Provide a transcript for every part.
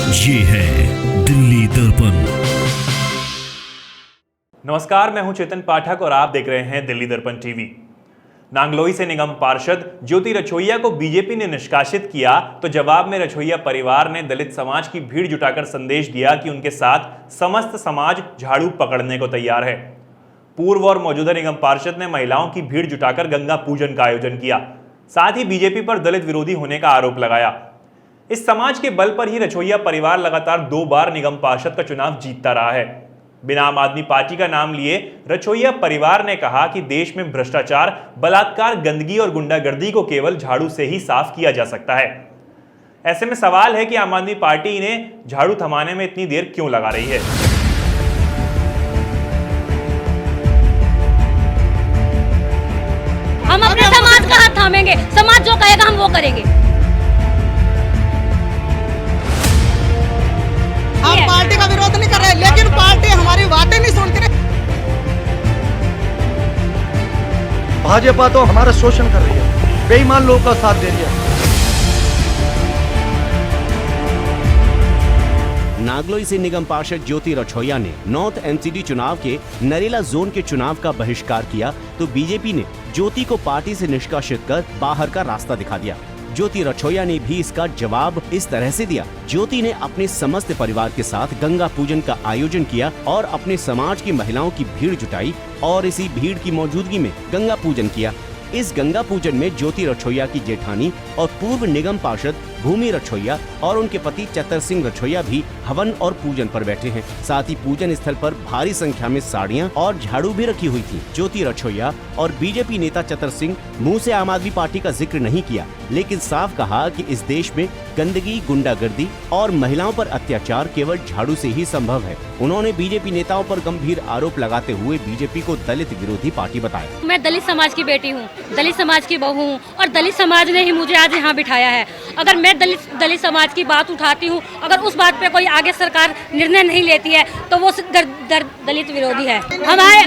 ये है दिल्ली दर्पण। नमस्कार, मैं हूं चेतन पाठक और आप देख रहे हैं दिल्ली दर्पण टीवी। नांगलोई से निगम पार्षद ज्योति रछोइया को बीजेपी ने निष्कासित किया तो जवाब में रछोइया परिवार ने दलित समाज की भीड़ जुटाकर संदेश दिया कि उनके साथ समस्त समाज झाड़ू पकड़ने को तैयार है। पूर्व और मौजूदा निगम पार्षद ने महिलाओं की भीड़ जुटाकर गंगा पूजन का आयोजन किया, साथ ही बीजेपी पर दलित विरोधी होने का आरोप लगाया। इस समाज के बल पर ही रछोइया परिवार लगातार 2 बार निगम पार्षद का चुनाव जीतता रहा है। बिना आम आदमी पार्टी का नाम लिए रछोइया परिवार ने कहा कि देश में भ्रष्टाचार, बलात्कार, गंदगी और गुंडागर्दी को केवल झाड़ू से ही साफ किया जा सकता है। ऐसे में सवाल है कि आम आदमी पार्टी इन्हें झाड़ू थमाने में इतनी देर क्यों लगा रही है। हम अपने समाज का हाथ थामेंगे, समाज जो कहेगा हम वो करेंगे। हम पार्टी का विरोध नहीं कर रहे, लेकिन पार्टी हमारी बातें नहीं सुनती रही। भाजपा तो हमारा शोषण कर रही है, बेईमान लोगों का साथ दे रही है। नागलोई से निगम पार्षद ज्योति रछोइया ने नॉर्थ एनसीडी चुनाव के नरेला जोन के चुनाव का बहिष्कार किया तो बीजेपी ने ज्योति को पार्टी से निष्कासित कर बाहर का रास्ता दिखा दिया। ज्योति रछोइया ने भी इसका जवाब इस तरह से दिया। ज्योति ने अपने समस्त परिवार के साथ गंगा पूजन का आयोजन किया और अपने समाज की महिलाओं की भीड़ जुटाई और इसी भीड़ की मौजूदगी में गंगा पूजन किया। इस गंगा पूजन में ज्योति रछोइया की जेठानी और पूर्व निगम पार्षद भूमि रछोइया और उनके पति चतर सिंह रछोइया भी हवन और पूजन पर बैठे हैं। साथ ही पूजन स्थल पर भारी संख्या में साड़ियां और झाड़ू भी रखी हुई थी। ज्योति रछोइया और बीजेपी नेता चतर सिंह मुंह से आम आदमी पार्टी का जिक्र नहीं किया, लेकिन साफ कहा कि इस देश में गंदगी, गुंडागर्दी और महिलाओं पर अत्याचार केवल झाड़ू से ही संभव है। उन्होंने बीजेपी नेताओं पर गंभीर आरोप लगाते हुए बीजेपी को दलित विरोधी पार्टी बताया। मैं दलित समाज की बेटी हूँ, दलित समाज की बहू हूँ और दलित समाज ने ही मुझे आज यहाँ बिठाया है। अगर मैं दलित समाज की बात उठाती हूँ, अगर उस बात पे कोई आगे सरकार निर्णय नहीं लेती है तो वो दलित विरोधी है।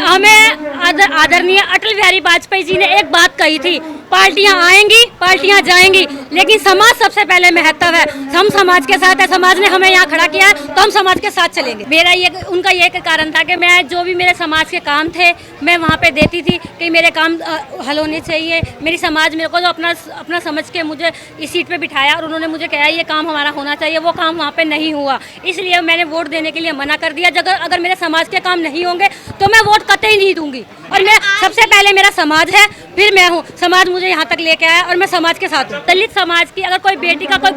हमें आदरणीय अटल बिहारी वाजपेयी जी ने एक बात कही थी, पार्टियां आएंगी, पार्टियां जाएंगी, लेकिन समाज सबसे पहले महत्व है। हम समाज के साथ है, समाज ने हमें यहाँ खड़ा किया है तो हम समाज के साथ चलेंगे। मेरा उनका ये कारण था कि मैं जो भी मेरे समाज के काम थे मैं वहाँ पे देती थी कि मेरे काम हल होने चाहिए। मेरी समाज मेरे को जो अपना समझ के मुझे इस सीट पे बिठाया और उन्होंने मुझे कहा ये काम हमारा होना चाहिए, वो काम वहाँ पे नहीं हुआ, इसलिए मैंने वोट देने के लिए मना कर दिया। अगर मेरे समाज के काम नहीं होंगे तो मैं वोट कतई नहीं दूंगी। और मैं सबसे पहले मेरा समाज है, फिर मैं हूँ। समाज मुझे यहाँ तक लेके आया और मैं समाज के साथ हूँ। दलित समाज की अगर कोई बेटी का कोई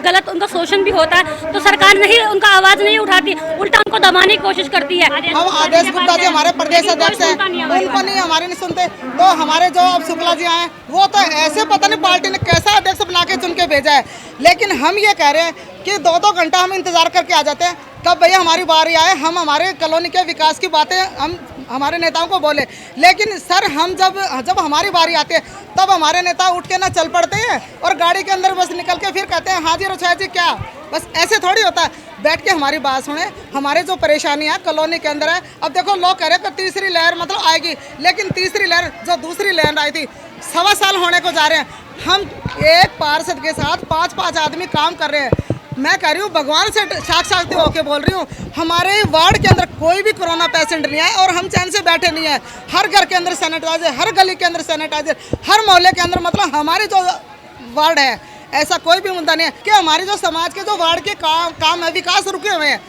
गलत उनका शोषण भी होता है तो सरकार नहीं उनका आवाज नहीं उठाती, उल्टा उनको दबाने की कोशिश करती है। हम आदेश गुप्ता जी हमारे प्रदेश अध्यक्ष हैं, उनको नहीं हमारे नहीं सुनते, तो हमारे जो अब शुक्ला जी आए वो तो ऐसे पता नहीं पार्टी ने कैसा अध्यक्ष बना के चुन के भेजा है। लेकिन हम ये कह रहे हैं कि 2-2 घंटा हम इंतजार करके आ जाते हैं, तब भैया हमारी बारी आए, हम हमारे कॉलोनी के विकास की बातें हम हमारे नेताओं को बोले। लेकिन सर हम जब हमारी बारी आती है तब हमारे नेता उठ के ना चल पड़ते हैं और गाड़ी के अंदर बस निकल के फिर कहते हैं हाँ जी रछोइया जी क्या, बस ऐसे थोड़ी होता है। बैठ के हमारी बात सुने, हमारे जो परेशानियाँ कॉलोनी के अंदर है। अब देखो लोग कह रहे हैं कि तीसरी लहर मतलब आएगी, लेकिन तीसरी लहर जो दूसरी लहर आई थी 1.25 साल होने को जा रहे हैं। हम एक पार्षद के साथ 5-5 आदमी काम कर रहे हैं। मैं कह रही हूँ भगवान से साक्षात होके बोल रही हूँ, हमारे वार्ड के अंदर कोई भी कोरोना पेशेंट नहीं है और हम चैन से बैठे नहीं है। हर घर के अंदर सैनिटाइजर, हर गली के अंदर सैनिटाइजर, हर मोहल्ले के अंदर, मतलब हमारे जो वार्ड है ऐसा कोई भी मुद्दा नहीं है कि हमारे जो समाज के जो वार्ड के काम है, विकास रुके हुए हैं।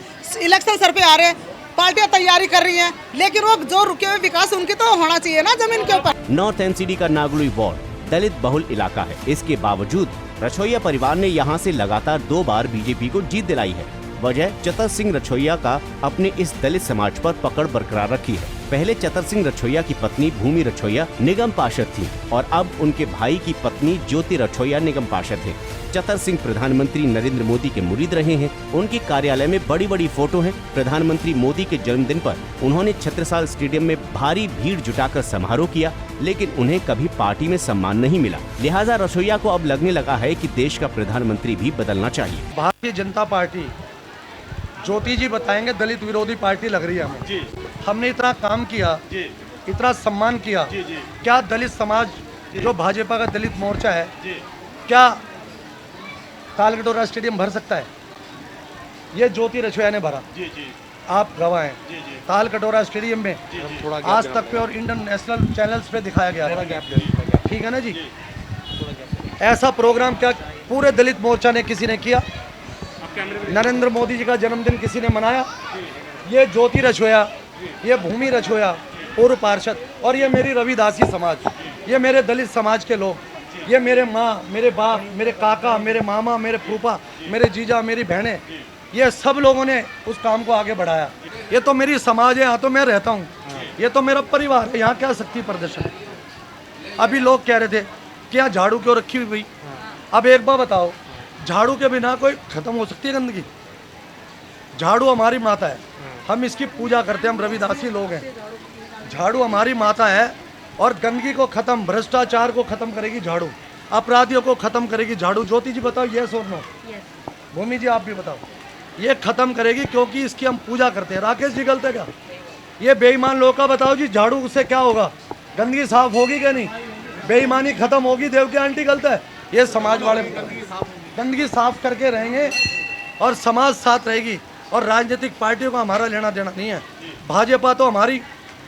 इलेक्शन सर पे आ रहे हैं, पार्टियां तैयारी कर रही हैं, लेकिन वो जो रुके हुए विकास उनकी तो होना चाहिए ना जमीन के ऊपर। नॉर्थ एनसीडी का नागलोई वार्ड दलित बहुल इलाका है। इसके बावजूद रछोइया परिवार ने यहाँ से लगातार 2 बार बीजेपी को जीत दिलाई है। वजह चतर सिंह रछोइया का अपने इस दलित समाज पर पकड़ बरकरार रखी है। पहले चतर सिंह रछोइया की पत्नी भूमि रछोइया निगम पार्षद थी और अब उनके भाई की पत्नी ज्योति रछोइया निगम पार्षद है। चतर सिंह प्रधानमंत्री नरेंद्र मोदी के मुरीद रहे हैं। उनके कार्यालय में बड़ी फोटो है। प्रधानमंत्री मोदी के जन्मदिन पर उन्होंने छत्रसाल स्टेडियम में भारी भीड़ जुटाकर समारोह किया, लेकिन उन्हें कभी पार्टी में सम्मान नहीं मिला। लिहाजा रछोइया को अब लगने लगा है कि देश का प्रधानमंत्री भी बदलना चाहिए। भारतीय जनता पार्टी, ज्योति जी बताएंगे, दलित विरोधी पार्टी लग रही है हमें जी। हमने इतना काम किया जी, इतना सम्मान किया जी। क्या दलित समाज जो भाजपा का दलित मोर्चा है, क्या तालकटोरा स्टेडियम भर सकता है? ये ज्योति रछोया ने भरा, आप गवाह हैं। ताल कटोरा स्टेडियम में आज तक पे और इंटरनेशनल चैनल्स पे दिखाया गया, ठीक है ना जी। ऐसा प्रोग्राम क्या पूरे दलित मोर्चा ने किसी ने किया? नरेंद्र मोदी जी का जन्मदिन किसी ने मनाया? ये ज्योति रछोया, ये भूमि रछोया, पूर्व पार्षद, और ये मेरी रविदासी समाज, ये मेरे दलित समाज के लोग, ये मेरे माँ, मेरे बाप, मेरे काका, मेरे मामा, मेरे फूफा, मेरे जीजा, मेरी बहनें, ये सब लोगों ने उस काम को आगे बढ़ाया। ये तो मेरी समाज है, यहाँ तो मैं रहता हूँ, ये तो मेरा परिवार है, यहाँ क्या शक्ति प्रदर्शन है? अभी लोग कह रहे थे कि यहाँ झाड़ू क्यों रखी हुई भाई? अब एक बार बताओ, झाड़ू के बिना कोई खत्म हो सकती है गंदगी? झाड़ू हमारी माता है, हम इसकी पूजा करते हैं, हम रविदासी लोग हैं। झाड़ू हमारी माता है और गंदगी को खत्म, भ्रष्टाचार को खत्म करेगी झाड़ू, अपराधियों को खत्म करेगी झाड़ू। ज्योति जी बताओ यस और नो? भूमि जी आप भी बताओ। ये खत्म करेगी क्योंकि इसकी हम पूजा करते हैं। राकेश जी गलत है क्या? ये बेईमान लोग का बताओ जी, झाड़ू से क्या होगा? गंदगी साफ होगी क्या नहीं? बेईमानी खत्म होगी? देव की आंटी गलत है? ये समाज वाले गंदगी साफ करके रहेंगे और समाज साथ रहेगी। और राजनीतिक पार्टियों का हमारा लेना देना नहीं है। भाजपा तो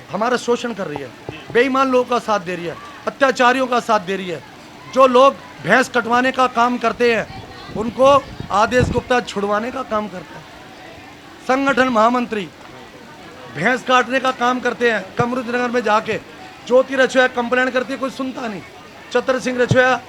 हमारा शोषण कर रही है, बेईमान लोगों का साथ दे रही है, अत्याचारियों का साथ दे रही है। जो लोग भैंस कटवाने का काम करते हैं उनको आदेश गुप्ता छुड़वाने का काम करता है। संगठन महामंत्री भैंस काटने का काम करते हैं, कमरुद्ध नगर में जाके ज्योति रछोया कंप्लेंट करती है, कोई सुनता नहीं। चतर सिंह रछोया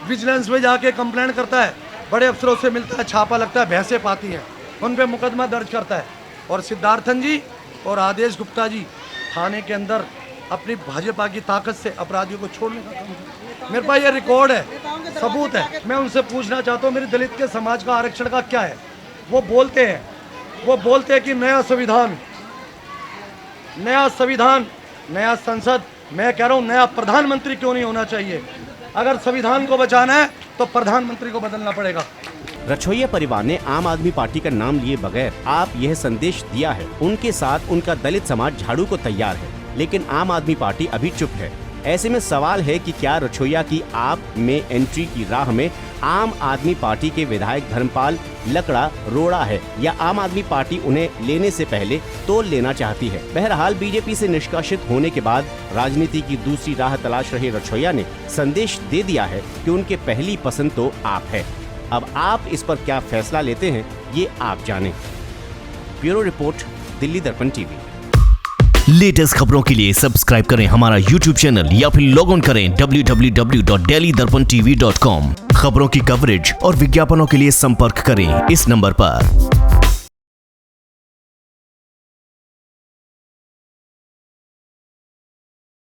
विजिलेंस में जाके कंप्लेंट करता है, बड़े अफसरों से मिलता है, छापा लगता है, भैंसें पाती हैं, उन पे मुकदमा दर्ज करता है। और सिद्धार्थन जी और आदेश गुप्ता जी थाने के अंदर अपनी भाजपा की ताकत से अपराधियों को छोड़ने का काम करते हैं। मेरे पास ये रिकॉर्ड है, सबूत है। मैं उनसे पूछना चाहता हूँ मेरे दलित के समाज का आरक्षण का क्या है? वो बोलते हैं कि नया संविधान, नया संसद, मैं कह रहा हूँ नया प्रधानमंत्री क्यों नहीं होना चाहिए? अगर संविधान को बचाना है तो प्रधानमंत्री को बदलना पड़ेगा। रछोया परिवार ने आम आदमी पार्टी का नाम लिए बगैर आप यह संदेश दिया है, उनके साथ उनका दलित समाज झाड़ू को तैयार है, लेकिन आम आदमी पार्टी अभी चुप है। ऐसे में सवाल है कि क्या रछोया की आप में एंट्री की राह में आम आदमी पार्टी के विधायक धर्मपाल लकड़ा रोड़ा है, या आम आदमी पार्टी उन्हें लेने से पहले तोल लेना चाहती है। बहरहाल बीजेपी से निष्कासित होने के बाद राजनीति की दूसरी राह तलाश रहे रछोया ने संदेश दे दिया है कि उनके पहली पसंद तो आप है। अब आप इस पर क्या फैसला लेते हैं ये आप जानें। ब्यूरो रिपोर्ट, दिल्ली दर्पण टीवी। लेटेस्ट खबरों के लिए सब्सक्राइब करें हमारा YouTube चैनल या फिर लॉग ऑन करें www.delhidarpantv.com। खबरों की कवरेज और विज्ञापनों के लिए संपर्क करें इस नंबर पर।